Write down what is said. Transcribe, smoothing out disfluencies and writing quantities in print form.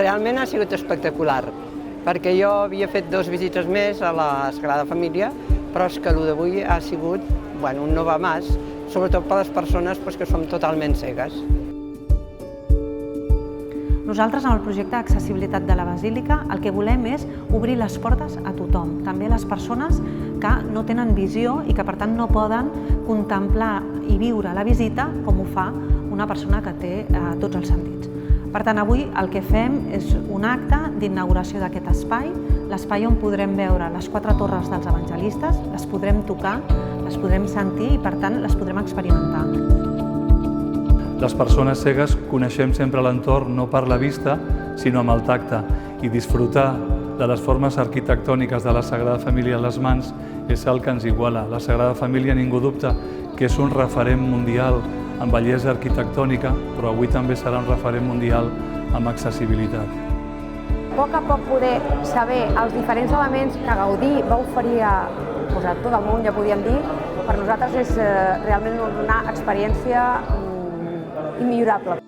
Realment ha sigut espectacular, perquè jo havia fet 2 visites més a la Sagrada Família, però és que el d'avui ha sigut un no va más, sobretot per a les persones que som totalment cegues. Nosaltres, amb el projecte d'accessibilitat de la Basílica, el que volem és obrir les portes a tothom, també a les persones que no tenen visió i que, per tant, no poden contemplar i viure la visita com ho fa una persona que té tots els sentits. Per tant, avui el que fem és un acte d'inauguració d'aquest espai, l'espai on podrem veure les 4 torres dels evangelistes, les podrem tocar, les podrem sentir i, per tant, les podrem experimentar. Les persones cegues coneixem sempre l'entorn no per la vista, sinó amb el tacte, i disfrutar de les formes arquitectòniques de la Sagrada Família a les mans és el que ens iguala. La Sagrada Família, ningú dubta, que és un referent mundial en bellesa arquitectònica, però avui també serà un referent mundial amb accessibilitat. A poc poder saber els diferents elements que Gaudí va oferir a tot el món, ja podíem dir, per nosaltres és realment una experiència immillorable.